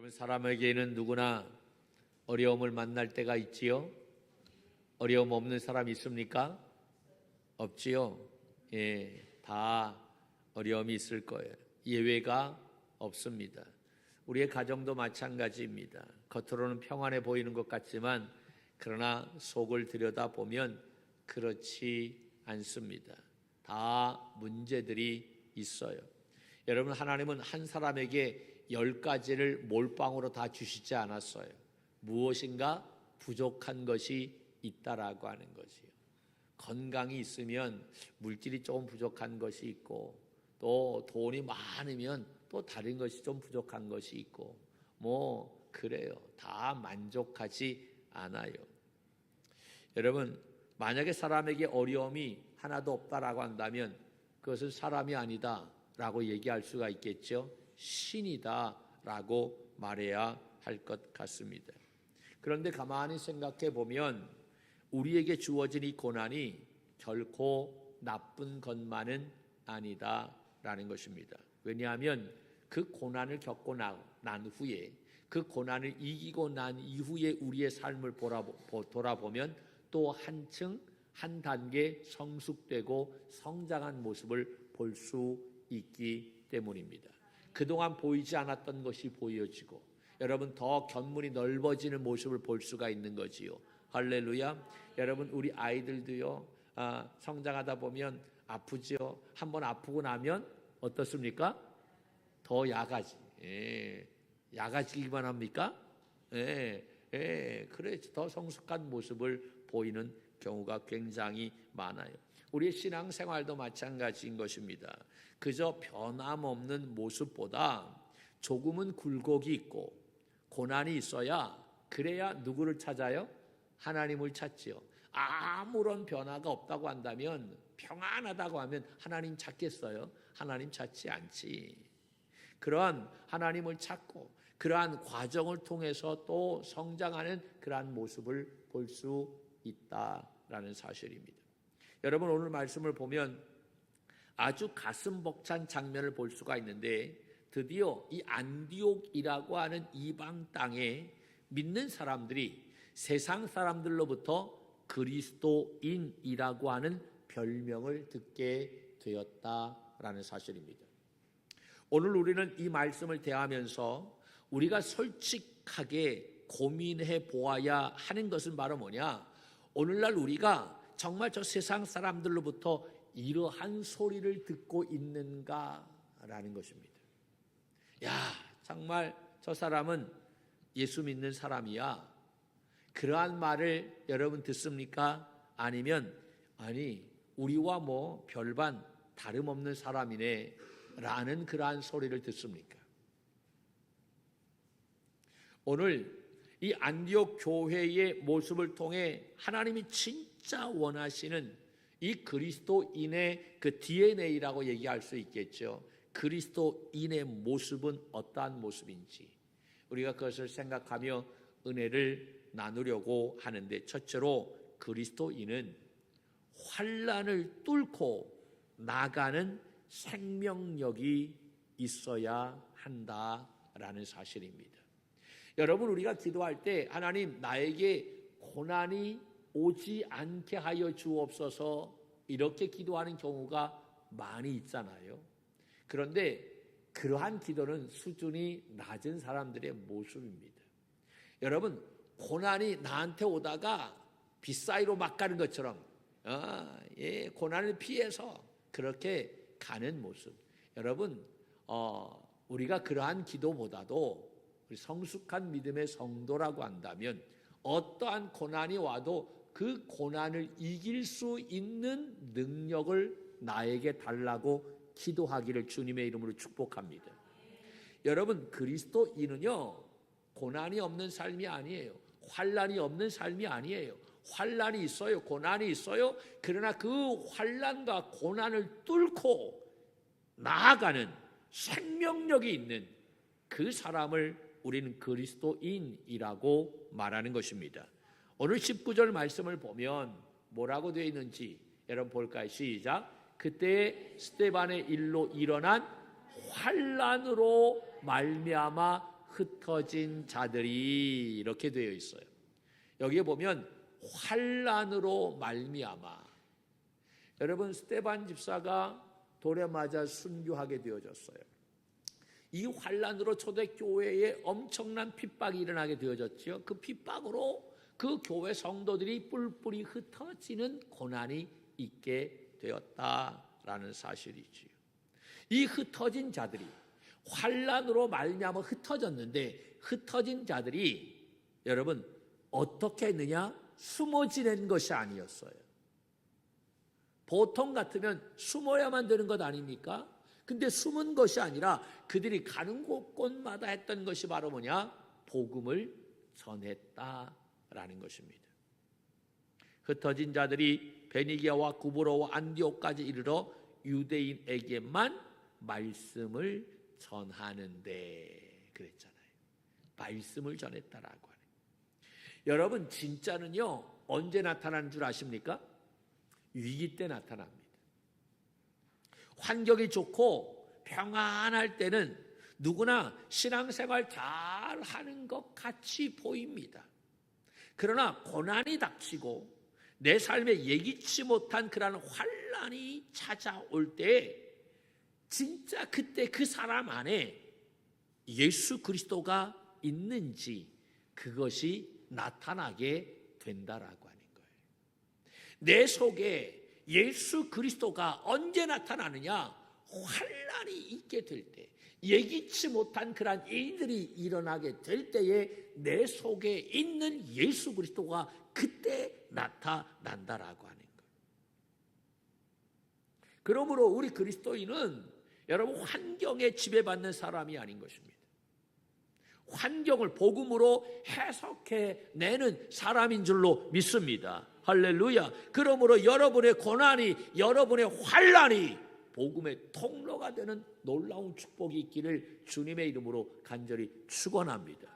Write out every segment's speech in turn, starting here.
여러분, 사람에게는 누구나 어려움을 만날 때가 있지요. 어려움 없는 사람 있습니까? 없지요. 다 어려움이 있을 거예요. 예외가 없습니다. 우리의 가정도 마찬가지입니다. 겉으로는 평안해 보이는 것 같지만 그러나 속을 들여다보면 그렇지 않습니다. 다 문제들이 있어요. 여러분, 하나님은 한 사람에게 10가지를 몰빵으로 다 주시지 않았어요. 무엇인가 부족한 것이 있다라고 하는 것이요. 건강이 있으면 물질이 조금 부족한 것이 있고, 또 돈이 많으면 또 다른 것이 좀 부족한 것이 있고, 그래요. 다 만족하지 않아요. 여러분, 만약에 사람에게 어려움이 하나도 없다라고 한다면 그것은 사람이 아니다 라고 얘기할 수가 있겠죠. 신이다 라고 말해야 할 것 같습니다. 그런데 가만히 생각해 보면 우리에게 주어진 이 고난이 결코 나쁜 것만은 아니다 라는 것입니다. 왜냐하면 그 고난을 겪고 난 후에, 그 고난을 이기고 난 이후에 우리의 삶을 돌아보면 또 한층 한 단계 성숙되고 성장한 모습을 볼 수 있기 때문입니다. 그동안 보이지 않았던 것이 보여지고, 여러분, 더 견문이 넓어지는 모습을 볼 수가 있는 거지요. 할렐루야. 여러분, 우리 아이들도요, 성장하다 보면 아프지요. 한번 아프고 나면 어떻습니까? 더 야가지. 야가지기만 합니까? 그래, 더 성숙한 모습을 보이는 경우가 굉장히 많아요. 우리의 신앙생활도 마찬가지인 것입니다. 그저 변함없는 모습보다 조금은 굴곡이 있고 고난이 있어야, 그래야 누구를 찾아요? 하나님을 찾지요. 아무런 변화가 없다고 한다면, 평안하다고 하면 하나님 찾겠어요? 하나님 찾지 않지. 그러한 하나님을 찾고 그러한 과정을 통해서 또 성장하는 그러한 모습을 볼 수 있다라는 사실입니다. 여러분, 오늘 말씀을 보면 아주 가슴 벅찬 장면을 볼 수가 있는데, 드디어 이 안디옥이라고 하는 이방 땅에 믿는 사람들이 세상 사람들로부터 그리스도인이라고 하는 별명을 듣게 되었다라는 사실입니다. 오늘 우리는 이 말씀을 대하면서 우리가 솔직하게 고민해 보아야 하는 것은 바로 뭐냐? 오늘날 우리가 정말 저 세상 사람들로부터 이러한 소리를 듣고 있는가라는 것입니다. 야, 정말 저 사람은 예수 믿는 사람이야. 그러한 말을 여러분 듣습니까? 아니면 우리와 별반 다름없는 사람이네 라는 그러한 소리를 듣습니까? 오늘 이 안디옥 교회의 모습을 통해 하나님이 진짜 원하시는 이 그리스도인의 그 DNA라고 얘기할 수 있겠죠. 그리스도인의 모습은 어떠한 모습인지 우리가 그것을 생각하며 은혜를 나누려고 하는데, 첫째로 그리스도인은 환난을 뚫고 나가는 생명력이 있어야 한다라는 사실입니다. 여러분, 우리가 기도할 때 하나님, 나에게 고난이 오지 않게 하여 주옵소서, 이렇게 기도하는 경우가 많이 있잖아요. 그런데 그러한 기도는 수준이 낮은 사람들의 모습입니다. 여러분, 고난이 나한테 오다가 빗사이로 막 가는 것처럼 고난을 피해서 그렇게 가는 모습. 여러분, 우리가 그러한 기도보다도 우리 성숙한 믿음의 성도라고 한다면 어떠한 고난이 와도 그 고난을 이길 수 있는 능력을 나에게 달라고 기도하기를 주님의 이름으로 축복합니다. 여러분, 그리스도인은요, 고난이 없는 삶이 아니에요. 환난이 없는 삶이 아니에요. 환난이 있어요. 고난이 있어요. 그러나 그 환난과 고난을 뚫고 나아가는 생명력이 있는 그 사람을 우리는 그리스도인이라고 말하는 것입니다. 오늘 19절 말씀을 보면 뭐라고 되어 있는지 여러분 볼까요? 시작. 그때 스데반의 일로 일어난 환난으로 말미암아 흩어진 자들이 이렇게 되어 있어요. 여기에 보면 환난으로 말미암아. 여러분, 스데반 집사가 돌에 맞아 순교하게 되어졌어요. 이 환난으로 초대교회에 엄청난 핍박이 일어나게 되어졌죠. 그 핍박으로 그 교회 성도들이 뿔뿔이 흩어지는 고난이 있게 되었다라는 사실이지요. 이 흩어진 자들이 환난으로 말미암아 흩어졌는데, 흩어진 자들이 여러분 어떻게 했느냐? 숨어 지낸 것이 아니었어요. 보통 같으면 숨어야만 되는 것 아닙니까? 근데 숨은 것이 아니라 그들이 가는 곳곳마다 했던 것이 바로 뭐냐? 복음을 전했다라는 것입니다. 흩어진 자들이 베니게와 구브로와 안디옥까지 이르러 유대인에게만 말씀을 전하는데 그랬잖아요. 말씀을 전했다라고 하네. 여러분, 진짜는요 언제 나타나는 줄 아십니까? 위기 때 나타납니다. 환경이 좋고 평안할 때는 누구나 신앙생활 잘 하는 것 같이 보입니다. 그러나 고난이 닥치고 내 삶에 예기치 못한 그런 환난이 찾아올 때 진짜 그때 그 사람 안에 예수 그리스도가 있는지 그것이 나타나게 된다라고 하는 거예요. 내 속에 예수 그리스도가 언제 나타나느냐? 환난이 있게 될 때, 예기치 못한 그런 일들이 일어나게 될 때에 내 속에 있는 예수 그리스도가 그때 나타난다라고 하는 거예요. 그러므로 우리 그리스도인은 여러분 환경에 지배받는 사람이 아닌 것입니다. 환경을 복음으로 해석해내는 사람인 줄로 믿습니다. 할렐루야. 그러므로 여러분의 고난이, 여러분의 환난이 복음의 통로가 되는 놀라운 축복이 있기를 주님의 이름으로 간절히 축원합니다.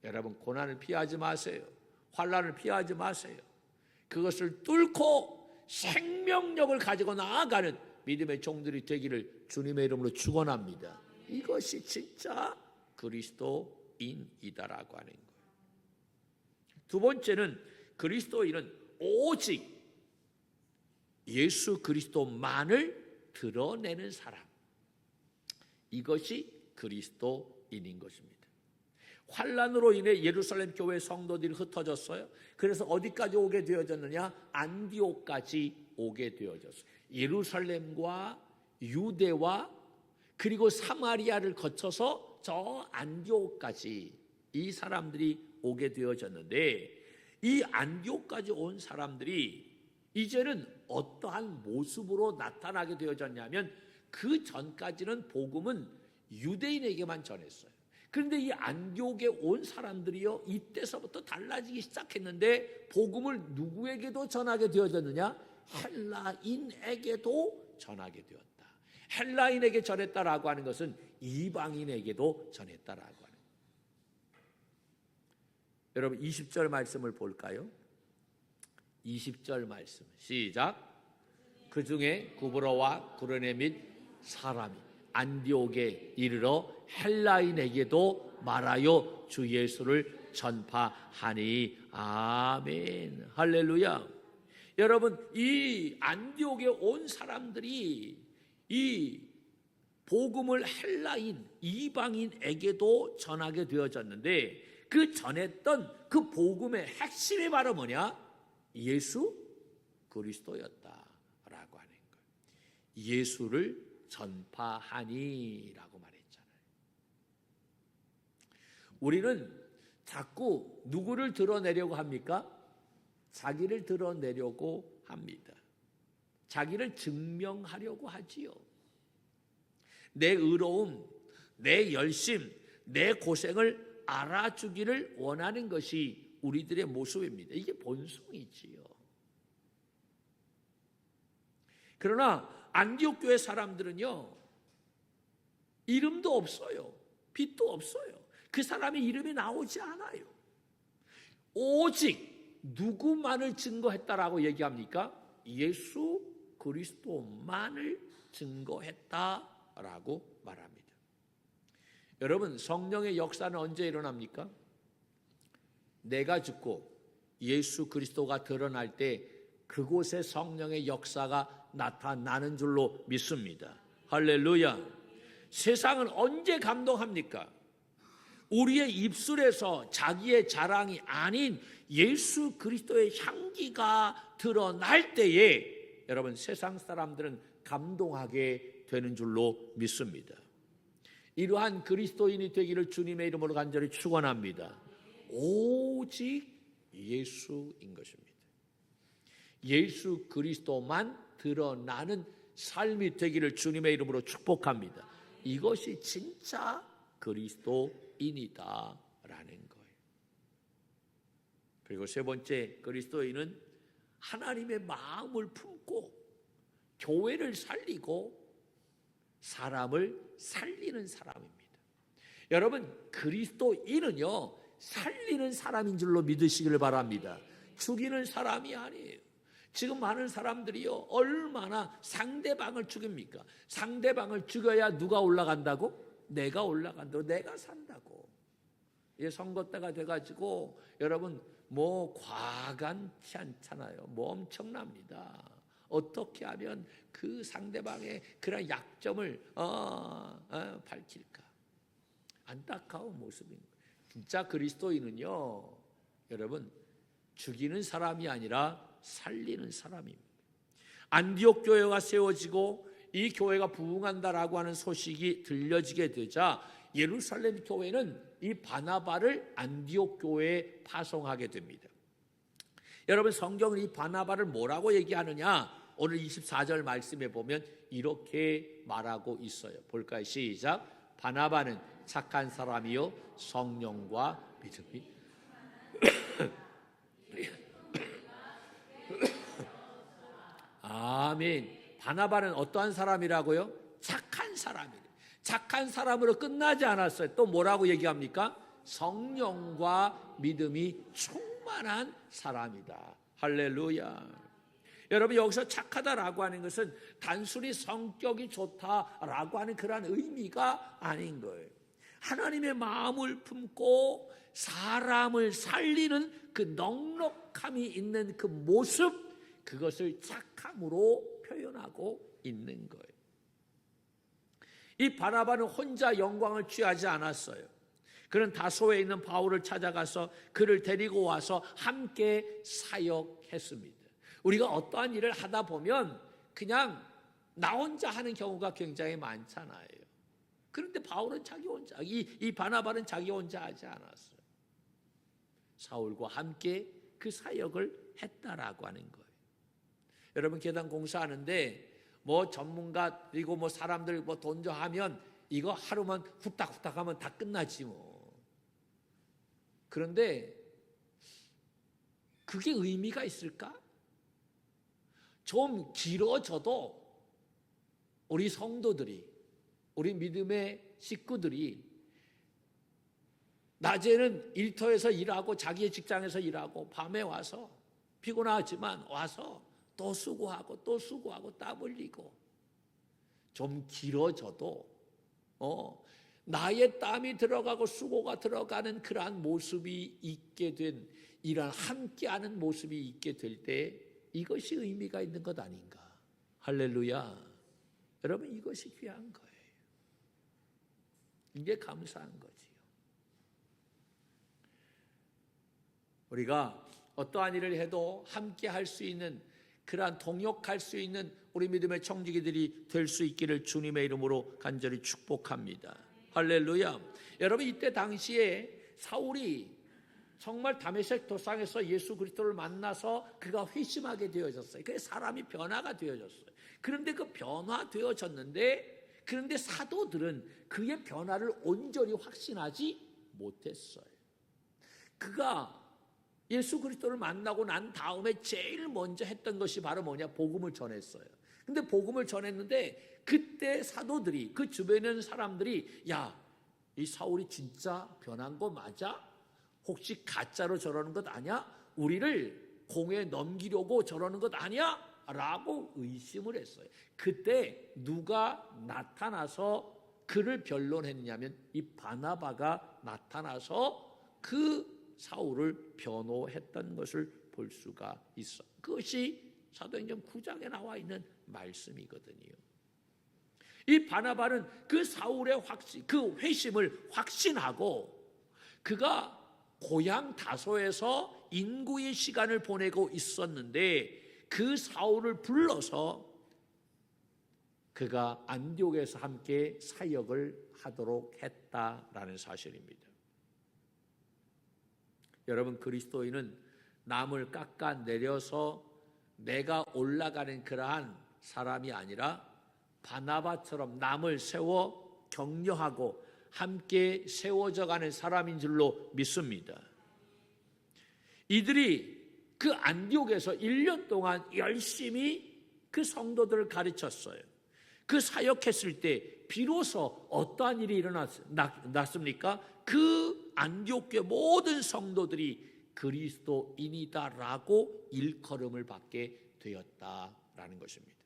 여러분, 고난을 피하지 마세요. 환난을 피하지 마세요. 그것을 뚫고 생명력을 가지고 나아가는 믿음의 종들이 되기를 주님의 이름으로 축원합니다. 이것이 진짜 그리스도인이다라고 하는 거예요. 두 번째는 그리스도인은 오직 예수 그리스도만을 드러내는 사람. 이것이 그리스도인인 것입니다. 환난으로 인해 예루살렘 교회 성도들이 흩어졌어요. 그래서 어디까지 오게 되어졌느냐? 안디옥까지 오게 되어졌어요. 예루살렘과 유대와 그리고 사마리아를 거쳐서 저 안디옥까지 이 사람들이 오게 되어졌는데, 이 안디옥까지 온 사람들이 이제는 어떠한 모습으로 나타나게 되어졌냐면, 그 전까지는 복음은 유대인에게만 전했어요. 그런데 이 안디옥에 온 사람들이요, 이때서부터 달라지기 시작했는데 복음을 누구에게도 전하게 되어졌느냐? 헬라인에게도 전하게 되었다. 헬라인에게 전했다라고 하는 것은 이방인에게도 전했다라고 하는 거예요. 여러분 20절 말씀을 볼까요? 20절 말씀 시작. 그 중에 구브로와 구레네 및 사람이 안디옥에 이르러 헬라인에게도 말하여 주 예수를 전파하니. 아멘. 할렐루야. 여러분, 이 안디옥에 온 사람들이 이 복음을 헬라인 이방인에게도 전하게 되어졌는데, 그 전했던 그 복음의 핵심이 바로 뭐냐? 예수 그리스도였다라고 하는 거예요. 예수를 전파하니라고 말했잖아요. 우리는 자꾸 누구를 드러내려고 합니까? 자기를 드러내려고 합니다. 자기를 증명하려고 하지요. 내 의로움, 내 열심, 내 고생을 알아주기를 원하는 것이 우리들의 모습입니다. 이게 본성이지요. 그러나 안디옥 교회 사람들은요, 이름도 없어요. 빛도 없어요. 그 사람의 이름이 나오지 않아요. 오직 누구만을 증거했다라고 얘기합니까? 예수 그리스도만을 증거했다라고 말합니다. 여러분, 성령의 역사는 언제 일어납니까? 내가 죽고 예수 그리스도가 드러날 때 그곳에 성령의 역사가 나타나는 줄로 믿습니다. 할렐루야. 세상은 언제 감동합니까? 우리의 입술에서 자기의 자랑이 아닌 예수 그리스도의 향기가 드러날 때에 여러분, 세상 사람들은 감동하게 되는 줄로 믿습니다. 이러한 그리스도인이 되기를 주님의 이름으로 간절히 축원합니다. 오직 예수인 것입니다. 예수 그리스도만 드러나는 삶이 되기를 주님의 이름으로 축복합니다. 이것이 진짜 그리스도인이다라는 거예요. 그리고 세 번째, 그리스도인은 하나님의 마음을 품고 교회를 살리고 사람을 살리는 사람입니다. 여러분, 그리스도인은요, 살리는 사람인 줄로 믿으시기를 바랍니다. 죽이는 사람이 아니에요. 지금 많은 사람들이요, 얼마나 상대방을 죽입니까? 상대방을 죽여야 누가 올라간다고? 내가 올라간다고, 내가 산다고. 이게 선거 때가 돼가지고 여러분, 뭐 과간치 않잖아요. 뭐 엄청납니다. 어떻게 하면 그 상대방의 그런 약점을 밝힐까? 안타까운 모습입니다. 진짜 그리스도인은요, 여러분, 죽이는 사람이 아니라 살리는 사람입니다. 안디옥 교회가 세워지고 이 교회가 부흥한다라고 하는 소식이 들려지게 되자 예루살렘 교회는 이 바나바를 안디옥 교회에 파송하게 됩니다. 여러분, 성경은 이 바나바를 뭐라고 얘기하느냐? 오늘 24절 말씀에 보면 이렇게 말하고 있어요. 볼까요? 시작. 바나바는 착한 사람이요 성령과 믿음이 아멘. 바나바는 어떠한 사람이라고요? 착한 사람이에요. 착한 사람으로 끝나지 않았어요. 또 뭐라고 얘기합니까? 성령과 믿음이 충만한 사람이다. 할렐루야. 여러분, 여기서 착하다라고 하는 것은 단순히 성격이 좋다라고 하는 그런 의미가 아닌 거예요. 하나님의 마음을 품고 사람을 살리는 그 넉넉함이 있는 그 모습, 그것을 착함으로 표현하고 있는 거예요. 이 바나바는 혼자 영광을 취하지 않았어요. 그는 다소에 있는 바울을 찾아가서 그를 데리고 와서 함께 사역했습니다. 우리가 어떠한 일을 하다 보면 그냥 나 혼자 하는 경우가 굉장히 많잖아요. 그런데 바울은 자기 혼자, 이 바나바는 자기 혼자 하지 않았어요. 사울과 함께 그 사역을 했다라고 하는 거예요. 여러분, 계단 공사하는데 뭐 전문가 그리고 뭐 사람들 뭐 돈 좀 하면 이거 하루만 후딱후딱 하면 다 끝나지 뭐. 그런데 그게 의미가 있을까? 좀 길어져도 우리 성도들이, 우리 믿음의 식구들이 낮에는 일터에서 일하고 자기의 직장에서 일하고 밤에 와서 피곤하지만 와서 또 수고하고 또 수고하고 땀 흘리고 좀 길어져도 나의 땀이 들어가고 수고가 들어가는 그러한 모습이 있게 된, 이러한 함께하는 모습이 있게 될 때 이것이 의미가 있는 것 아닌가. 할렐루야. 여러분, 이것이 귀한 거예요. 이게 감사한 거지요. 우리가 어떠한 일을 해도 함께 할 수 있는, 그러한 동역할 수 있는 우리 믿음의 청지기들이 될 수 있기를 주님의 이름으로 간절히 축복합니다. 할렐루야. 여러분, 이때 당시에 사울이 정말 다메섹 도상에서 예수 그리스도를 만나서 그가 회심하게 되어졌어요. 그래서 사람이 변화가 되어졌어요. 그런데 그 변화되어졌는데, 그런데 사도들은 그의 변화를 온전히 확신하지 못했어요. 그가 예수 그리스도를 만나고 난 다음에 제일 먼저 했던 것이 바로 뭐냐? 복음을 전했어요. 근데 복음을 전했는데 그때 사도들이, 그 주변에 있는 사람들이, 야, 이 사울이 진짜 변한 거 맞아? 혹시 가짜로 저러는 것 아니야? 우리를 공에 넘기려고 저러는 것 아니야? 라고 의심을 했어요. 그때 누가 나타나서 그를 변론했냐면 이 바나바가 나타나서 그 사울을 변호했던 것을 볼 수가 있어. 그것이 사도행전 9장에 나와 있는 말씀이거든요. 이 바나바는 그 사울의 그 회심을 확신하고 그가 고향 다소에서 인구의 시간을 보내고 있었는데 그 사울을 불러서 그가 안디옥에서 함께 사역을 하도록 했다라는 사실입니다. 여러분, 그리스도인은 남을 깎아내려서 내가 올라가는 그러한 사람이 아니라 바나바처럼 남을 세워 격려하고 함께 세워져 가는 사람인 줄로 믿습니다. 이들이 그 안디옥에서 1년 동안 열심히 그 성도들을 가르쳤어요. 그 사역했을 때 비로소 어떠한 일이 일어났습니까? 그 안디옥교회 모든 성도들이 그리스도인이다라고 일컬음을 받게 되었다라는 것입니다.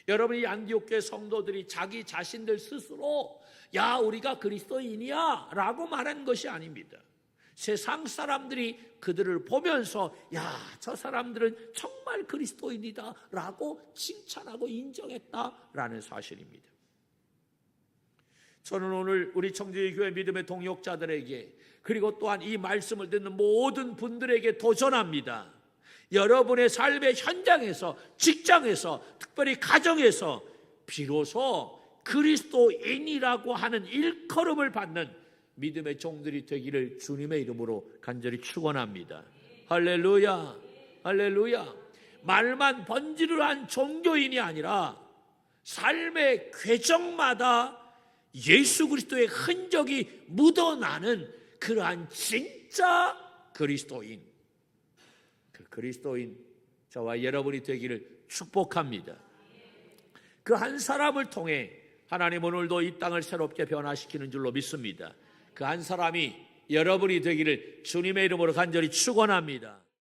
여러분, 이 안디옥교회 성도들이 자기 자신들 스스로 야, 우리가 그리스도인이야 라고 말한 것이 아닙니다. 세상 사람들이 그들을 보면서 야, 저 사람들은 정말 그리스도인이다 라고 칭찬하고 인정했다라는 사실입니다. 저는 오늘 우리 청주교회 믿음의 동역자들에게 그리고 또한 이 말씀을 듣는 모든 분들에게 도전합니다. 여러분의 삶의 현장에서, 직장에서, 특별히 가정에서 비로소 그리스도인이라고 하는 일컬음을 받는 믿음의 종들이 되기를 주님의 이름으로 간절히 축원합니다. 할렐루야, 할렐루야. 말만 번지르르 한 종교인이 아니라 삶의 궤적마다 예수 그리스도의 흔적이 묻어나는 그러한 진짜 그리스도인, 그 그리스도인 저와 여러분이 되기를 축복합니다. 그 한 사람을 통해 하나님 오늘도 이 땅을 새롭게 변화시키는 줄로 믿습니다. 그 한 사람이 여러분이 되기를 주님의 이름으로 간절히 축원합니다.